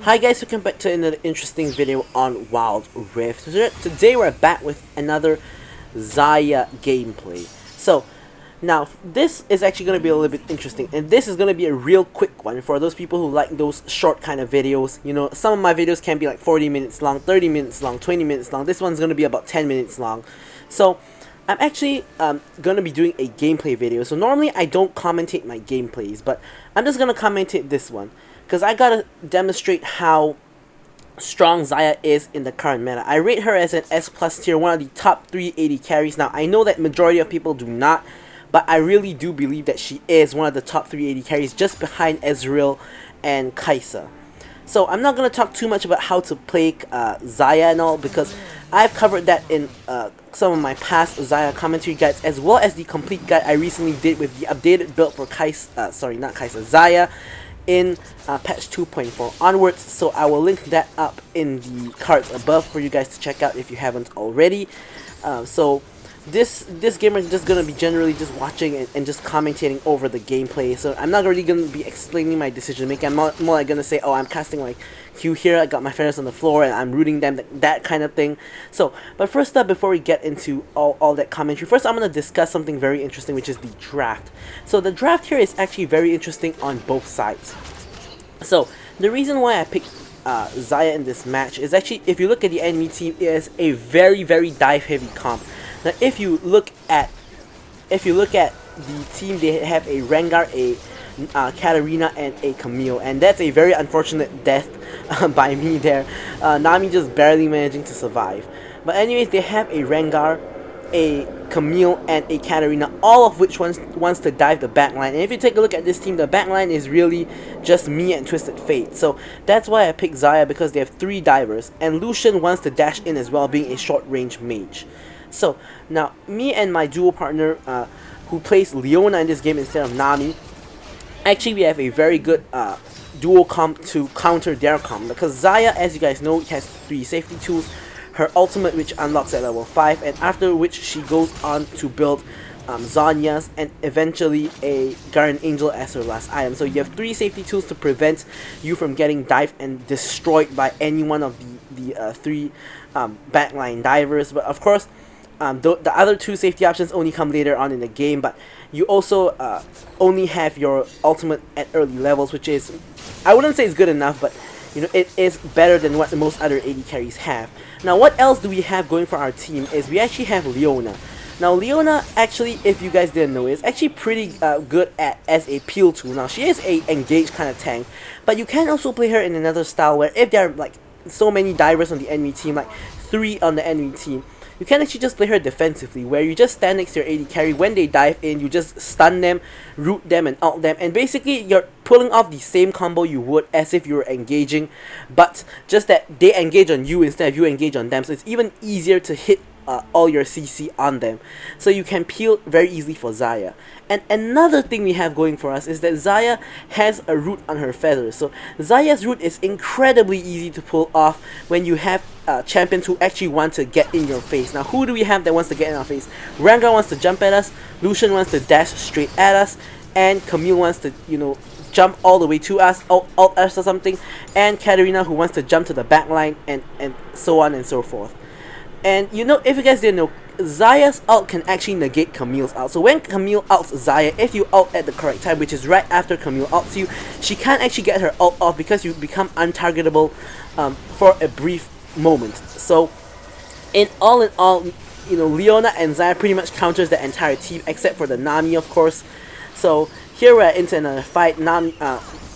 Hi guys, welcome back to another interesting video on Wild Rift. Today we're back with another Xayah gameplay. So, now this is actually going to be a little bit interesting, and this is going to be a real quick one for those people who like those short kind of videos. You know, some of my videos can be like 40 minutes long, 30 minutes long, 20 minutes long. This one's going to be about 10 minutes long. So, I'm actually going to be doing a gameplay video. So normally I don't commentate my gameplays, but I'm just going to commentate this one, because I gotta demonstrate how strong Xayah is in the current meta. I rate her as an S plus tier, one of the top 3 AD carries. Now, I know that majority of people do not, but I really do believe that she is one of the top 3 AD carries, just behind Ezreal and Xayah. So, I'm not going to talk too much about how to play Xayah and all, because I've covered that in some of my past Xayah commentary guides, as well as the complete guide I recently did with the updated build for Xayah in patch 2.4 onwards. So I will link that up in the cards above for you guys to check out if you haven't already. So this game is just gonna be generally just watching and just commentating over the gameplay. So I'm not really gonna be explaining my decision making. I'm more like gonna say, oh, I'm casting like Q here, I got my feathers on the floor and I'm rooting them, that kind of thing. So, but first up, before we get into all that commentary, first I'm gonna discuss something very interesting, which is the draft. So the draft here is actually very interesting on both sides. So the reason why I picked Xayah in this match is actually, if you look at the enemy team, it is a very dive heavy comp. Now if you look at the team, they have a Rengar, a Katarina, and a Camille, and that's a very unfortunate death by me there. Nami just barely managing to survive. But anyways, they have a Rengar, a Camille, and a Katarina, all of which wants to dive the backline. And if you take a look at this team, the backline is really just me and Twisted Fate. So that's why I picked Xayah, because they have 3 divers, and Lucian wants to dash in as well, being a short range mage. So now me and my duo partner who plays Leona in this game instead of Nami, actually we have a very good duo comp to counter their comp, because Xayah, as you guys know, has 3 safety tools, her ultimate, which unlocks at level 5, and after which she goes on to build Zhonya's, and eventually a Guardian Angel as her last item. So you have 3 safety tools to prevent you from getting dived and destroyed by any one of the 3 backline divers. But of course, the other 2 safety options only come later on in the game, but you also only have your ultimate at early levels, which is, I wouldn't say it's good enough, but you know, it is better than what most other AD carries have. Now, what else do we have going for our team is we actually have Leona. Now, Leona, actually, if you guys didn't know, is actually pretty good as a peel tool. Now, she is a engaged kind of tank, but you can also play her in another style where if there are like so many divers on the enemy team, like 3 on the enemy team, you can actually just play her defensively, where you just stand next to your AD carry. When they dive in, you just stun them, root them, and ult them, and basically you're pulling off the same combo you would as if you were engaging, but just that they engage on you instead of you engage on them, so it's even easier to hit all your CC on them. So you can peel very easily for Xayah. And another thing we have going for us is that Xayah has a root on her feathers. So Xayah's root is incredibly easy to pull off when you have champions who actually want to get in your face. Now, who do we have that wants to get in our face? Rengar wants to jump at us, Lucian wants to dash straight at us, and Camille wants to, you know, jump all the way to us, ult us or something, and Katarina, who wants to jump to the backline, and so on and so forth. And you know, if you guys didn't know, Xayah's ult can actually negate Camille's ult. So when Camille ults Xayah, if you ult at the correct time, which is right after Camille ults you, she can't actually get her ult off because you become untargetable for a brief moment. So in all, you know, Leona and Xayah pretty much counters the entire team except for the Nami, of course. So here we're into another fight.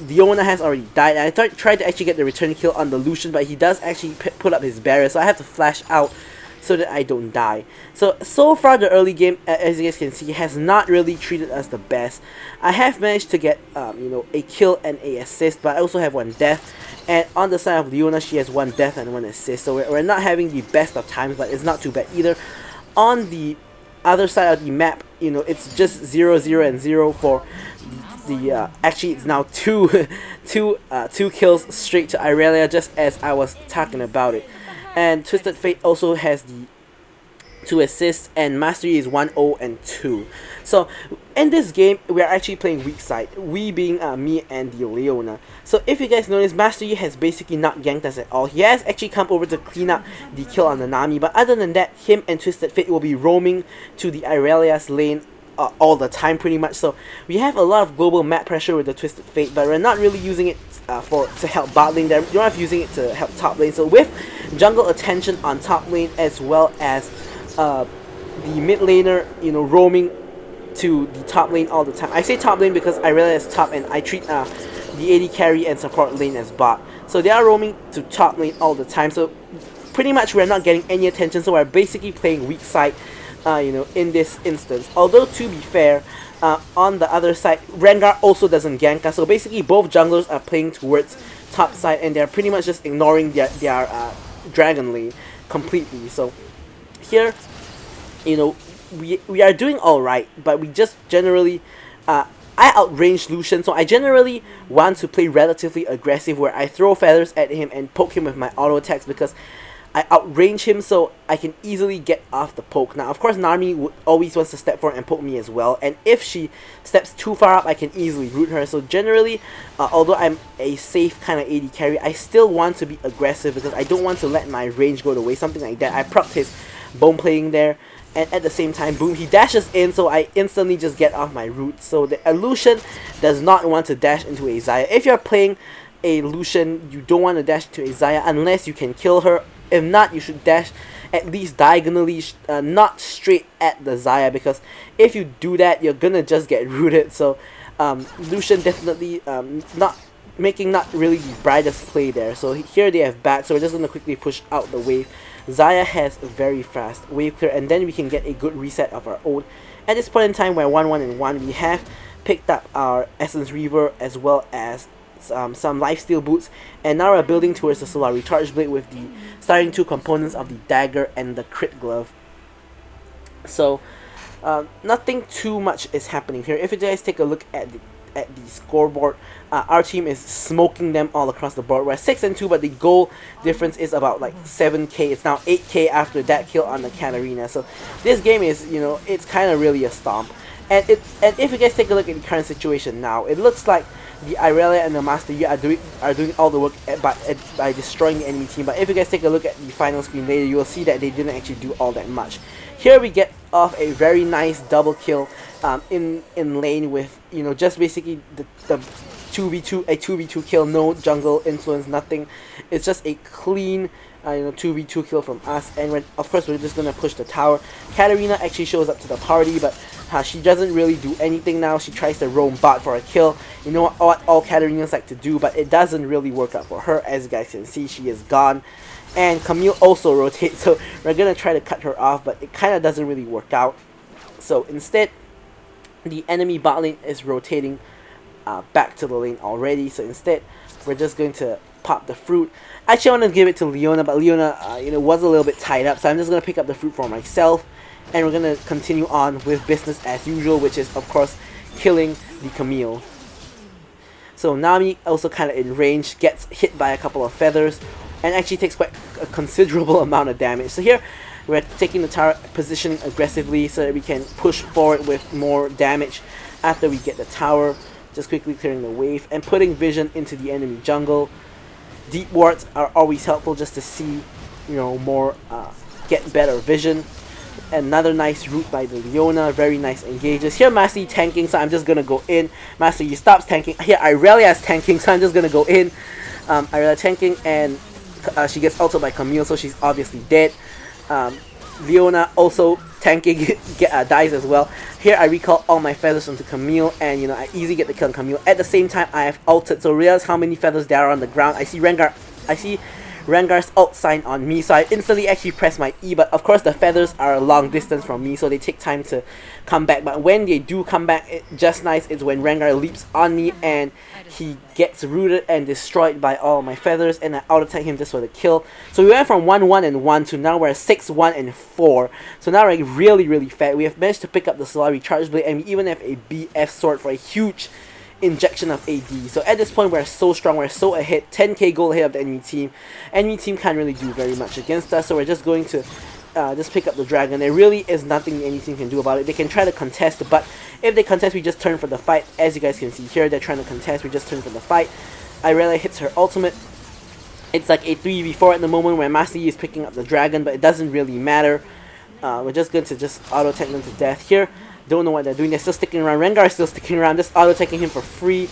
Leona has already died, and I tried to actually get the return kill on the Lucian, but he does actually put up his barrier, so I have to flash out so that I don't die. So far the early game, as you guys can see, has not really treated us the best. I have managed to get you know, a kill and a assist, but I also have 1 death, and on the side of Leona, she has 1 death and 1 assist, so we're not having the best of times, but it's not too bad either. On the other side of the map, you know, it's just 0, 0, and 0 for the actually it's now two kills straight to Irelia, just as I was talking about it. And Twisted Fate also has the 2 assists, and Mastery is 1-0 and 2. So in this game, we are actually playing weak side, we being me and the Leona. So if you guys notice, Mastery has basically not ganked us at all. He has actually come over to clean up the kill on the Nami, but other than that, him and Twisted Fate will be roaming to the Irelia's lane all the time pretty much. So we have a lot of global map pressure with the Twisted Fate, but we're not really using it to help bot lane there. You're not using it to help top lane. So with jungle attention on top lane, as well as the mid laner, you know, roaming to the top lane all the time. I say top lane because I realize top, and I treat the AD carry and support lane as bot. So they are roaming to top lane all the time. So pretty much we're not getting any attention. So we're basically playing weak side, you know, in this instance. Although to be fair, on the other side, Rengar also doesn't gank us. So basically both junglers are playing towards top side, and they're pretty much just ignoring their dragon lane completely. So here, you know, we are doing alright, but we just generally I outrange Lucian, so I generally want to play relatively aggressive, where I throw feathers at him and poke him with my auto attacks, because I outrange him so I can easily get off the poke. Now of course Nami always wants to step forward and poke me as well, and if she steps too far up, I can easily root her. So generally, although I'm a safe kind of AD carry, I still want to be aggressive because I don't want to let my range go to waste. Something like that. I procced his bone playing there, and at the same time, boom, he dashes in, so I instantly just get off my root. So the Lucian does not want to dash into a Xayah. If you're playing a Lucian, you don't want to dash into a Xayah unless you can kill her. If not, you should dash at least diagonally, not straight at the Xayah, because if you do that, you're gonna just get rooted. So Lucian definitely not really the brightest play there. So here they have back, so we're just gonna quickly push out the wave. Xayah has very fast wave clear, and then we can get a good reset of our own. At this point in time, we're 1-1 and 1. We have picked up our Essence Reaver as well as some lifesteal boots, and now we're building towards the Solar Recharge Blade with the starting 2 components of the dagger and the crit glove. So nothing too much is happening here. If you guys take a look at the scoreboard, our team is smoking them all across the board. We're 6 and 2, but the goal difference is about like 7k. It's now 8k after that kill on the Katarina. So this game is, you know, it's kind of really a stomp. And if you guys take a look at the current situation now, it looks like the Irelia and the Master Yi are doing all the work by destroying the enemy team. But if you guys take a look at the final screen later, you will see that they didn't actually do all that much. Here we get off a very nice double kill in lane with, you know, just basically the 2v2 kill, no jungle influence, nothing. It's just a clean you know, 2v2 kill from us, and of course we're just gonna push the tower. Katarina actually shows up to the party, but she doesn't really do anything now. She tries to roam bot for a kill. You know what all Katarinas like to do, but it doesn't really work out for her. As you guys can see, she is gone. And Camille also rotates, so we're gonna try to cut her off, but it kind of doesn't really work out. So instead, the enemy bot lane is rotating back to the lane already. So instead, we're just going to pop the fruit. Actually, I want to give it to Leona, but Leona, you know, was a little bit tied up, so I'm just gonna pick up the fruit for myself, and we're gonna continue on with business as usual, which is of course killing the Camille. So Nami, also kind of in range, gets hit by a couple of feathers, and actually takes quite a considerable amount of damage. So here, we're taking the tower, positioning aggressively so that we can push forward with more damage after we get the tower. Just quickly clearing the wave and putting vision into the enemy jungle. Deep wards are always helpful just to see, you know, more, get better vision. Another nice route by the Leona, very nice engages. Here Master Yi tanking, so I'm just gonna go in. Master Yi stops tanking. Here Irelia is tanking, so I'm just gonna go in. Irelia tanking, and she gets ulted by Camille, so she's obviously dead. Leona also tanking, dies as well. Here I recall all my feathers onto Camille, and you know, I easily get the kill on Camille. At the same time, I have ulted, so realize how many feathers there are on the ground. I see Rengar's ult sign on me, so I instantly actually press my E, but of course the feathers are a long distance from me, so they take time to come back. But when they do come back, just nice is when Rengar leaps on me and he gets rooted and destroyed by all my feathers, and I out attack him just for the kill. So we went from 1-1 and 1 to now we're 6-1 and 4. So now we're really fat. We have managed to pick up the Solar Recharge Blade, and we even have a BF sword for a huge injection of AD. So at this point we're so strong, we're so ahead, 10k gold ahead of the enemy team. Enemy team can't really do very much against us, so we're just going to just pick up the dragon. There really is nothing any team can do about it. They can try to contest, but if they contest, we just turn for the fight. As you guys can see here, they're trying to contest, we just turn for the fight. Irelia hits her ultimate. It's like a 3v4 at the moment where Master Yi is picking up the dragon, but it doesn't really matter. We're just going to just auto-attack them to death here. Don't know what they're doing. They're still sticking around. Rengar is still sticking around, just auto-attacking him for free.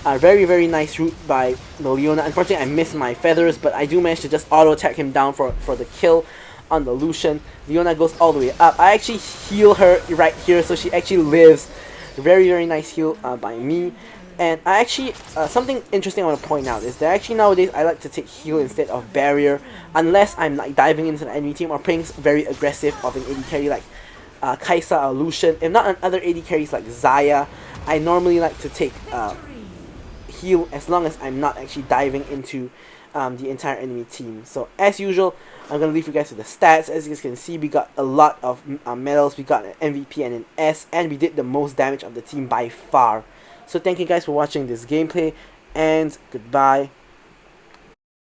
Very, very nice route by the Leona. Unfortunately, I missed my feathers, but I do manage to just auto-attack him down for the kill on the Lucian. Leona goes all the way up. I actually heal her right here, so she actually lives. Very, very nice heal by me. And I actually, something interesting I want to point out is that actually nowadays I like to take heal instead of barrier, unless I'm like diving into the enemy team or playing very aggressive of an AD carry like Xayah or Lucian. If not on other AD carries like Xayah, I normally like to take heal as long as I'm not actually diving into the entire enemy team. So as usual, I'm going to leave you guys with the stats. As you guys can see, we got a lot of medals. We got an MVP and an S, and we did the most damage of the team by far. So thank you guys for watching this gameplay, and goodbye.